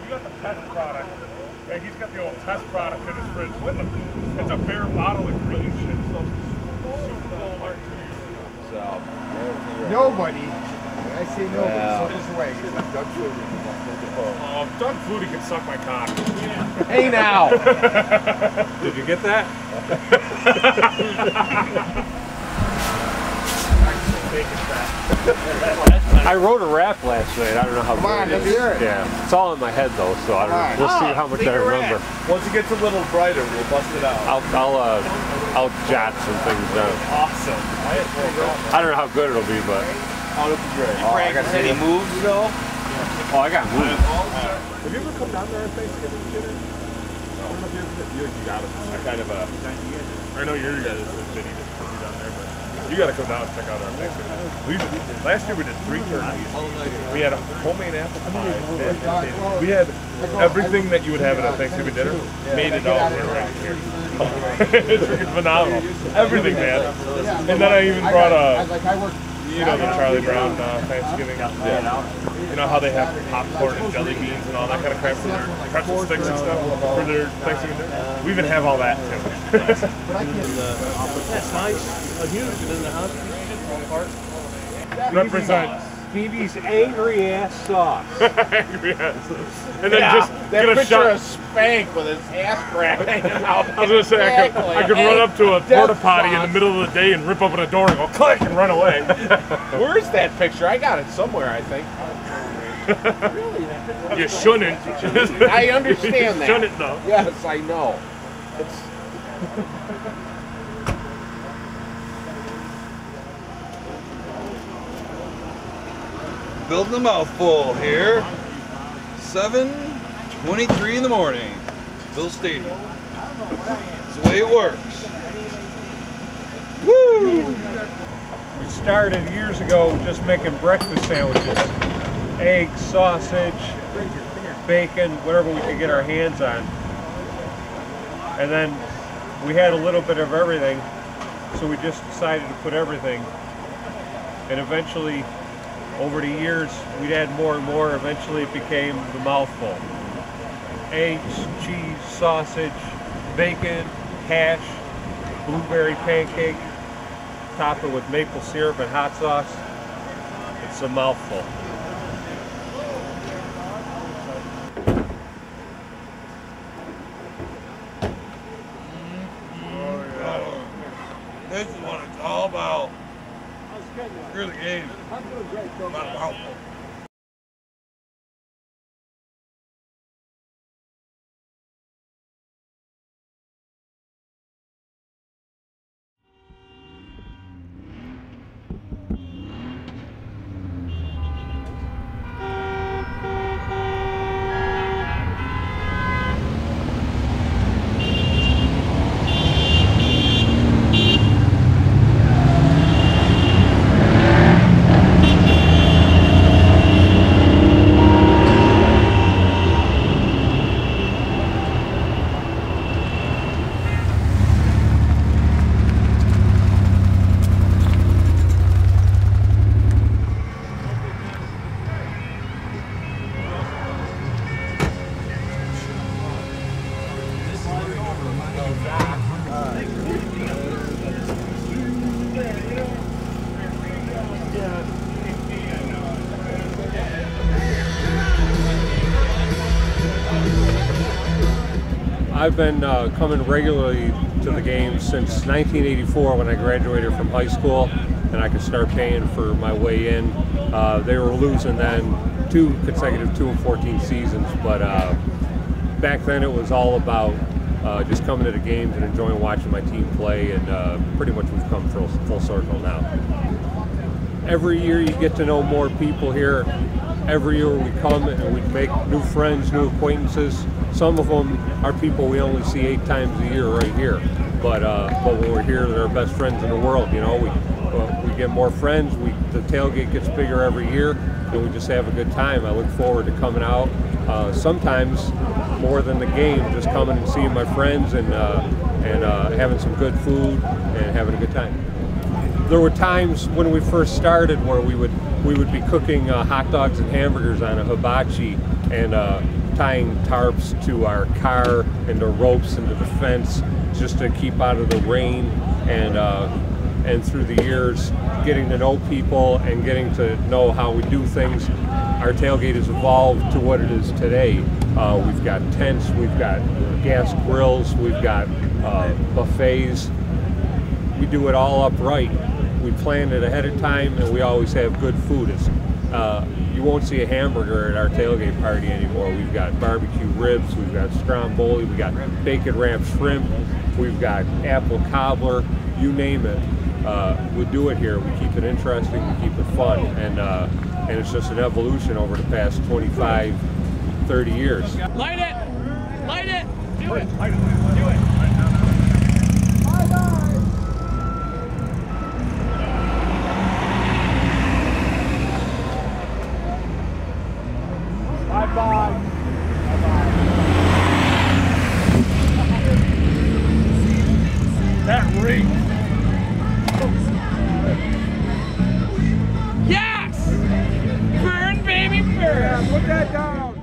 got the test product. And he's got the old test product in his fridge with him. It's a bare bottle of green shit. So, nobody. When I say nobody, so this way. Because Doug Flutie. Doug Flutie can suck my cock. hey now! Did you get that? I wrote a rap last night. I don't know how Come on, let's hear it. Yeah, it's all in my head though, so I don't know. We'll see how much I remember. Once it gets a little brighter, we'll bust it out. I'll jot some things down. Awesome. I don't know how good it'll be, but Oh, this is great. You practice any moves though? oh, I got moves. Have you ever come down there at Thanksgiving dinner? I don't know if you got it. I kind of I know your guys didn't even come down there, but you got to come down and check out our Thanksgiving. Last year we did 3 turkeys. We had a homemade apple pie. We had everything that you would have at a Thanksgiving dinner. Made it all right here. It's freaking phenomenal. Everything, man. And then I even brought you know, the Charlie Brown Thanksgiving. You know how they have popcorn and jelly beans and all that kind of crap for their pretzel sticks and stuff for their Thanksgiving dinner? We even have all that too. That's nice. Unusual in the house. Represents Stevie's angry ass sauce. angry ass. And then just That get a picture shot. of Spank with his ass crack hanging out. I was gonna say I could run up to a porta potty in the middle of the day and rip open a door and go click and run away. Where's that picture? I got it somewhere, I think. You shouldn't. I understand that. Shouldn't though. Yes, I know. It's Building a mouthful here. 7:23 in the morning. Bill Stadium. That's the way it works. Woo! We started years ago just making breakfast sandwiches. Eggs, sausage, bacon, whatever we could get our hands on. And then we had a little bit of everything, so we just decided to put everything. And eventually, over the years, we'd add more and more. Eventually it became the mouthful. Eggs, cheese, sausage, bacon, hash, blueberry pancake, top it with maple syrup and hot sauce. It's a mouthful. This is what it's all about. Here's the game. Not a mouthful. I've been coming regularly to the games since 1984 when I graduated from high school and I could start paying for my way in. They were losing then 2 consecutive 2-14 seasons, but back then it was all about just coming to the games and enjoying watching my team play, and pretty much we've come full circle now. Every year you get to know more people here. Every year we come and we make new friends, new acquaintances. Some of them are people we only see 8 times a year right here. But when we're here, they're our best friends in the world. You know, we get more friends. The tailgate gets bigger every year, and we just have a good time. I look forward to coming out. Sometimes more than the game, just coming and seeing my friends and having some good food and having a good time. There were times when we first started where we would be cooking hot dogs and hamburgers on a hibachi, and tying tarps to our car and the ropes into the fence just to keep out of the rain, and through the years getting to know people and getting to know how we do things, our tailgate has evolved to what it is today. We've got tents, we've got gas grills, we've got buffets. We do it all upright. We plan it ahead of time, and we always have good food. You won't see a hamburger at our tailgate party anymore. We've got barbecue ribs, we've got stromboli, we've got bacon wrapped shrimp, we've got apple cobbler, you name it. We do it here. We keep it interesting, we keep it fun, and it's just an evolution over the past 25, 30 years. Light it! Light it! Do it! Light it. Do it! Bye-bye. That ring. Yes! Burn, baby, burn! Yeah, put that down.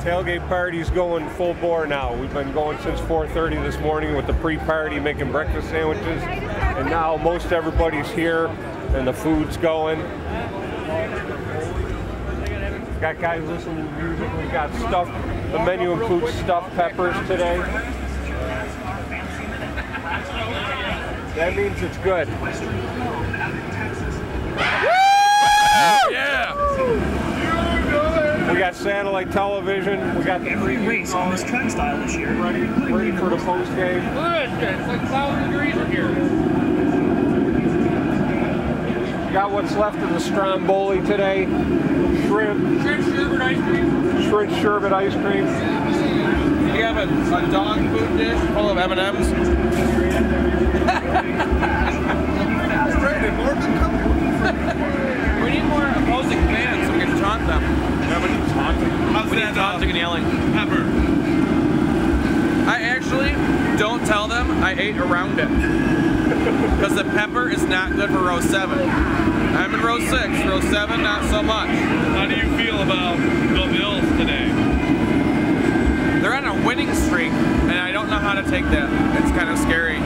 Tailgate party's going full bore now. We've been going since 4:30 this morning with the pre-party, making breakfast sandwiches, and now most everybody's here and the food's going. Got guys listening to music. We got stuff. The menu includes stuffed peppers today. That means it's good. Yeah! We got satellite television. We got the race on this track style this year. ready for the post game. Look at this, it's like 1,000 degrees in here. Got what's left of the stromboli today. Shrimp. Shrimp sherbet ice cream. Shrimp sherbet ice cream. You have a dog food dish full of M&Ms. We need more opposing fans so we can taunt them. Yeah, we need taunting. We need taunting and yelling. Pepper. I actually don't tell them I ate around it. Because the pepper is not good for row 7. I'm in row 6. Row 7, not so much. How do you feel about the Bills today? They're on a winning streak, and I don't know how to take that. It's kind of scary.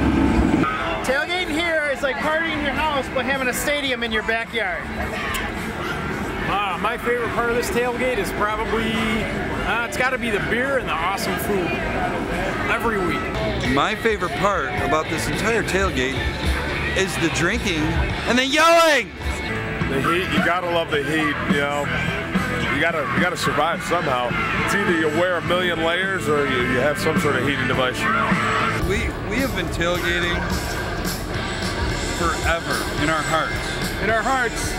Tailgating here is like partying in your house but having a stadium in your backyard. My favorite part of this tailgate is probably, it's got to be the beer and the awesome food every week. My favorite part about this entire tailgate is the drinking and the yelling. The heat, you gotta love the heat, you know. You gotta survive somehow. It's either you wear a million layers or you have some sort of heating device. We have been tailgating forever in our hearts. In our hearts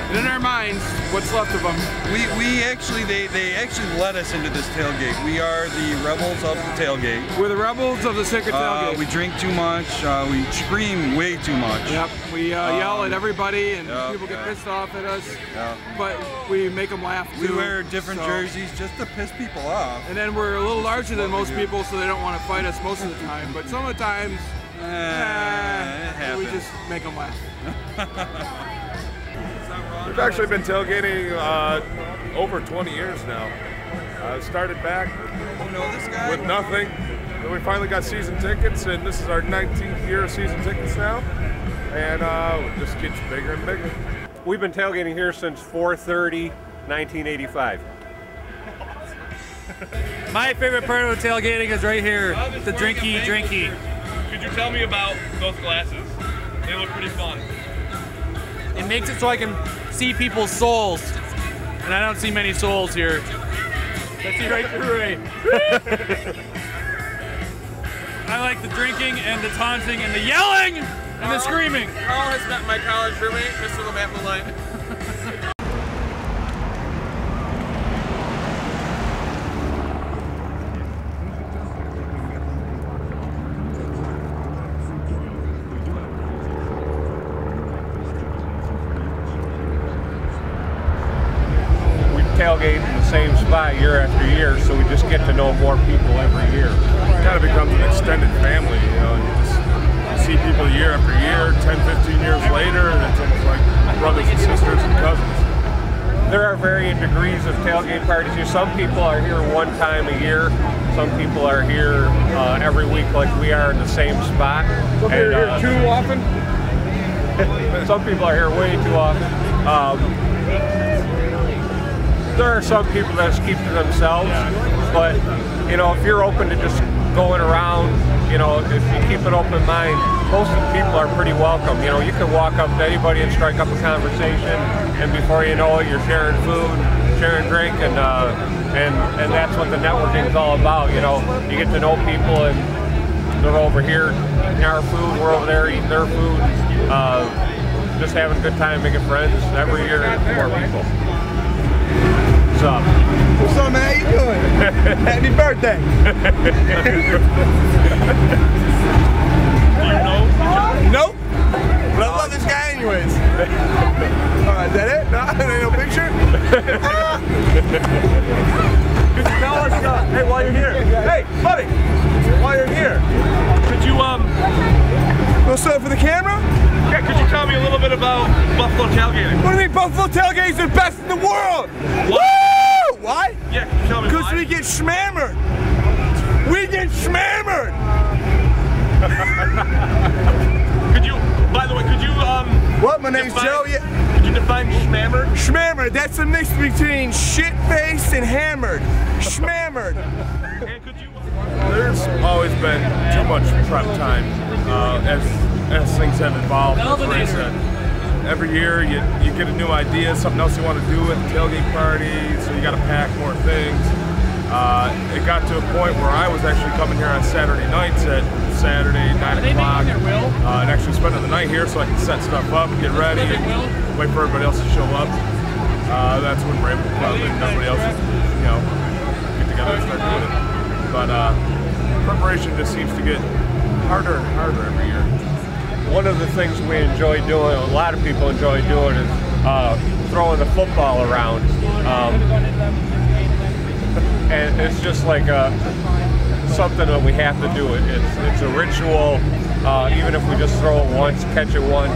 and in our minds, what's left of them. They actually let us into this tailgate. We are the rebels of the tailgate. We're the rebels of the sacred tailgate. We drink too much. We scream way too much. Yep. We yell at everybody, and Yep, people get pissed off at us. Yep. But we make them laugh too. We wear different jerseys just to piss people off. And then we're a little larger than most people, so they don't want to fight us most of the time. But some of the times, it happens. just make them laugh. We've actually been tailgating over 20 years now. Started back with nothing. Then we finally got season tickets, and this is our 19th year of season tickets now. And it just gets bigger and bigger. We've been tailgating here since 4/30, 1985. My favorite part of the tailgating is right here, the drinky. Could you tell me about those glasses? They look pretty fun. It makes it so I can see people's souls, and I don't see many souls here. I see right through Ray. I like the drinking and the taunting and the yelling and the screaming. Carl has met my college roommate, Mr. Labatt Malone. Tailgate in the same spot year after year, so we just get to know more people every year. It kind of becomes an extended family, you know. You just see people year after year, 10, 15 years later, and it's almost like brothers and sisters and cousins. There are varying degrees of tailgate parties here. Some people are here one time a year. Some people are here every week, like we are in the same spot. Some people are here too often. Some people are here way too often. There are some people that just keep to themselves, but you know, if you're open to just going around, you know, if you keep an open mind, most of the people are pretty welcome. You know, you can walk up to anybody and strike up a conversation, and before you know it, you're sharing food, sharing drink, and that's what the networking is all about. You know, you get to know people, and they're over here eating our food, we're over there eating their food, just having a good time, making friends every year, more people. What's up? What's up, man? How you doing? Happy birthday. Nope. But I love this guy anyways. Is that it? No, there ain't no picture? Could you tell us, hey, while you're here, hey, buddy, while you're here, could you, Go set up for the camera? yeah, could you tell me a little bit about Buffalo tailgating? What do you mean Buffalo tailgate is the best in the world? Woo! Why? Yeah, can you tell me Because why? we get schmammered. We get schmammered. Could you, by the way, could you, What? My name's Joe. Yeah. Could you define schmammered? Schmammered. That's a mix between shit-faced and hammered. Schmammered. And could you, there's always been too much prep time as things have evolved. Every year you get a new idea, something else you want to do at the tailgate party, so you got to pack more things. It got to a point where I was actually coming here on Saturday nights at Saturday, 9 o'clock, and actually spending the night here so I can set stuff up, get ready, and wait for everybody else to show up. That's when we're able to come and everybody else, you know, get together and start doing it. But preparation just seems to get harder and harder every year. One of the things we enjoy doing, a lot of people enjoy doing, is throwing the football around. And it's just like something that we have to do. It's a ritual. Even if we just throw it once, catch it once,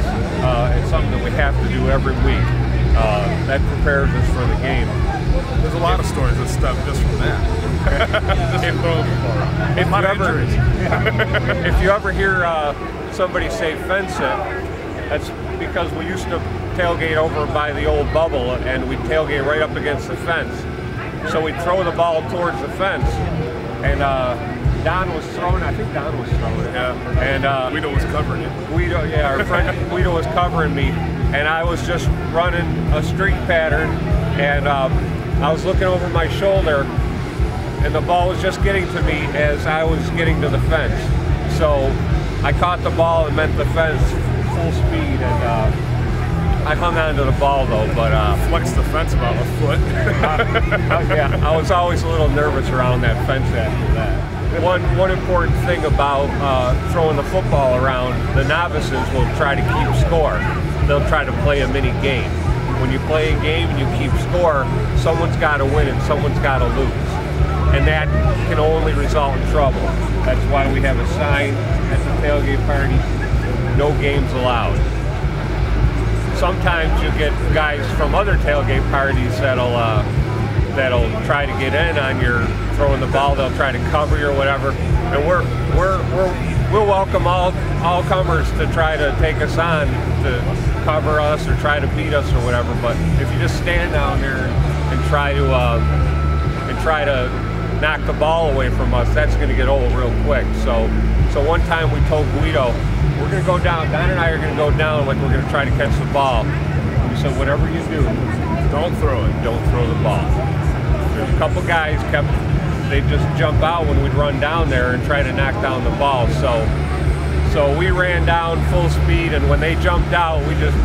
it's something that we have to do every week. That prepares us for the game. There's a lot of stories that stem just from that. If you ever hear somebody say fence it, that's because we used to tailgate over by the old bubble, and we'd tailgate right up against the fence. So we'd throw the ball towards the fence, and Don was throwing, I think Don was throwing it. Yeah. And Guido was covering it. Guido, yeah, our friend Guido was covering me, and I was just running a streak pattern, and I was looking over my shoulder, and the ball was just getting to me as I was getting to the fence. So I caught the ball and meant the fence full speed, and I hung on to the ball though, but Flexed the fence about a foot. yeah, I was always a little nervous around that fence after that. One important thing about throwing the football around, the novices will try to keep score. They'll try to play a mini game. When you play a game and you keep score, someone's got to win and someone's got to lose. And that can only result in trouble. That's why we have a sign at the tailgate party. no games allowed. Sometimes you get guys from other tailgate parties that'll try to get in on your throwing the ball. They'll try to cover you or whatever, and we'll welcome all comers to try to take us on to cover us or try to beat us or whatever. But if you just stand down there and try to knock the ball away from us, that's going to get old real quick. So one time we told Guido, we're going to go down. Don and I are going to go down like we're going to try to catch the ball. We said, whatever you do, don't throw it. Don't throw the ball. There's a couple guys they'd just jump out when we'd run down there and try to knock down the ball. So we ran down full speed, and when they jumped out, we just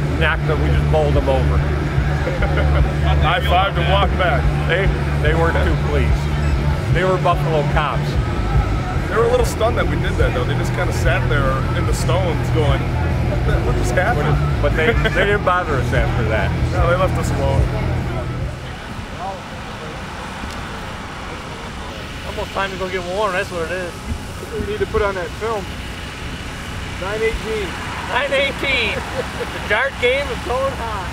bowled them over. High-fived and walked back. They weren't too pleased. They were Buffalo cops. They were a little stunned that we did that, though. They just kind of sat there in the stones going, what just happened? But they didn't bother us after that. No, they left us alone. Almost time to go get warm, that's what it is. We need to put on that film. 9:18. 9:18. The dart game is going hot.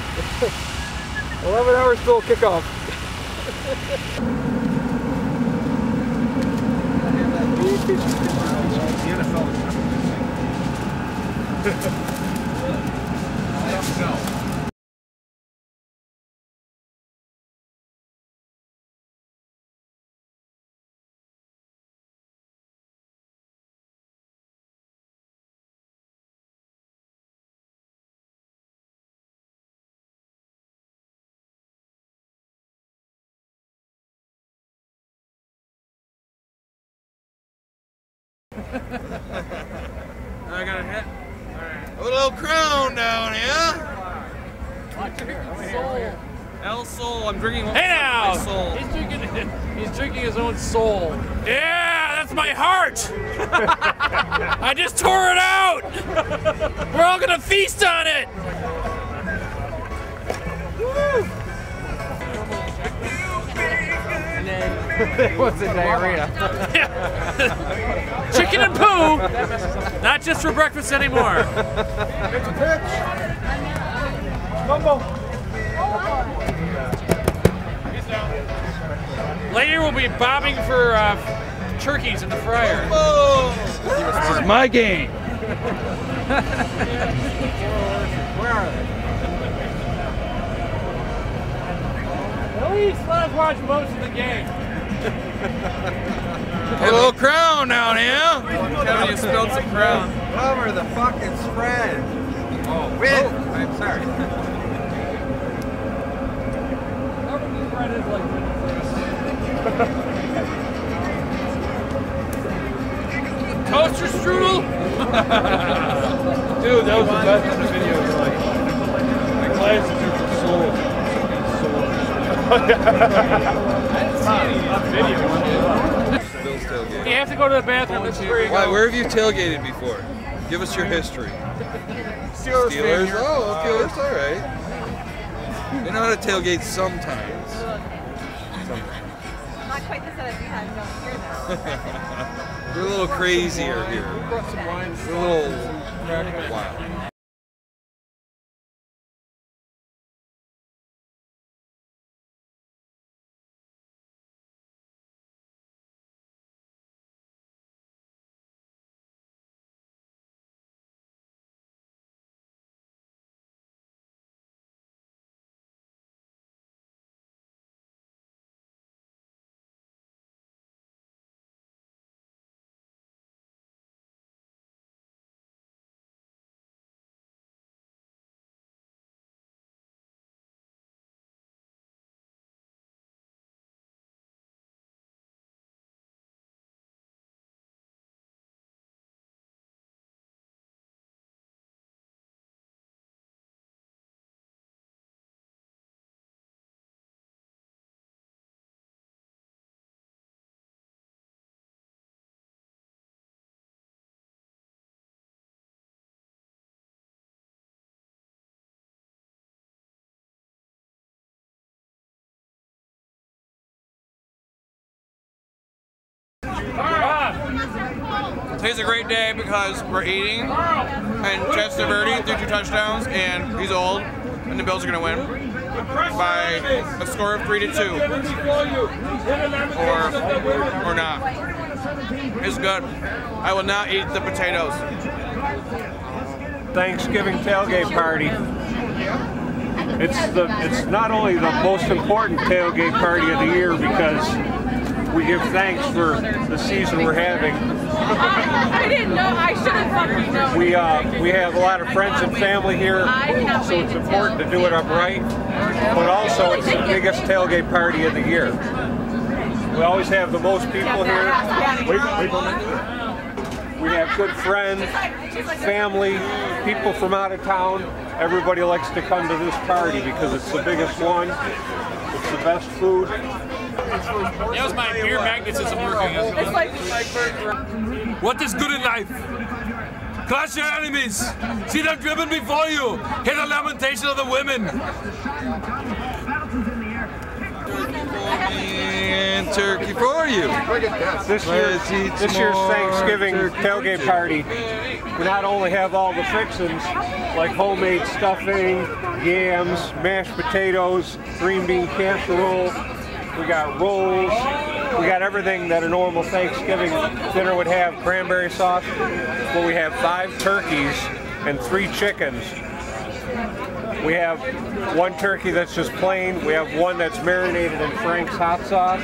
11 hours till kickoff. I got a hit. A little crown down here. Soul. El Sol. I'm drinking. Hey now! My soul. He's drinking his own soul. Yeah, that's my heart. I just tore it out. We're all gonna feast on it. Woo! What's the diarrhea? Chicken and poo, not just for breakfast anymore. It's a pitch. Mumbo. Later we'll be bobbing for turkeys in the fryer. This is my game. Where are they? At least let us watch most of the game. A little crown down here. Kevin, you spilled some crown. Cover the fucking spread. Oh, wait. I'm sorry. Toaster strudel? Dude, that was the best in the video. Like, my glasses are for soul. Bill's tailgate. You have to go to the bathroom. This is where you Why? go. Where have you tailgated before? Give us your history. Steelers. Steelers? Oh, okay, that's all right. They know how to tailgate sometimes. Not quite the setup we had, don't hear that. We're a little crazier here. We're a little wild. Today's a great day because we're eating, and Testaverde threw 2 touchdowns, and he's old, and the Bills are gonna win by a score of 3-2, or not. It's good. I will not eat the potatoes. Thanksgiving tailgate party. It's not only the most important tailgate party of the year because we give thanks for the season we're having. I didn't know. I should have fucking known. We have a lot of friends and family here, so it's important to do it upright. But also, it's the biggest tailgate party of the year. We always have the most people here. We have good friends, family, people from out of town. Everybody likes to come to this party because it's the biggest one. It's the best food. That was my beer magnetism working. It's like What is good in life? Crush your enemies. See them driven before you. Hear the lamentation of the women. And turkey for you. This year's Thanksgiving tailgate party, we not only have all the fixings like homemade stuffing, yams, mashed potatoes, green bean casserole, we got rolls, we got everything that a normal Thanksgiving dinner would have, cranberry sauce, but we have 5 turkeys and 3 chickens. We have 1 turkey that's just plain, we have 1 that's marinated in Frank's hot sauce.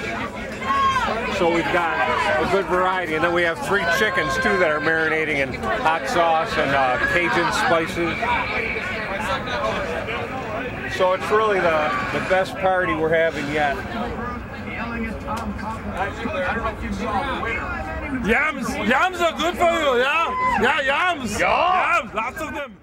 So we've got a good variety, and then we have 3 chickens too that are marinating in hot sauce and Cajun spices. So it's really the best party we're having yet. Yams are good for you, yeah? Yeah, yams. Yams, lots of them.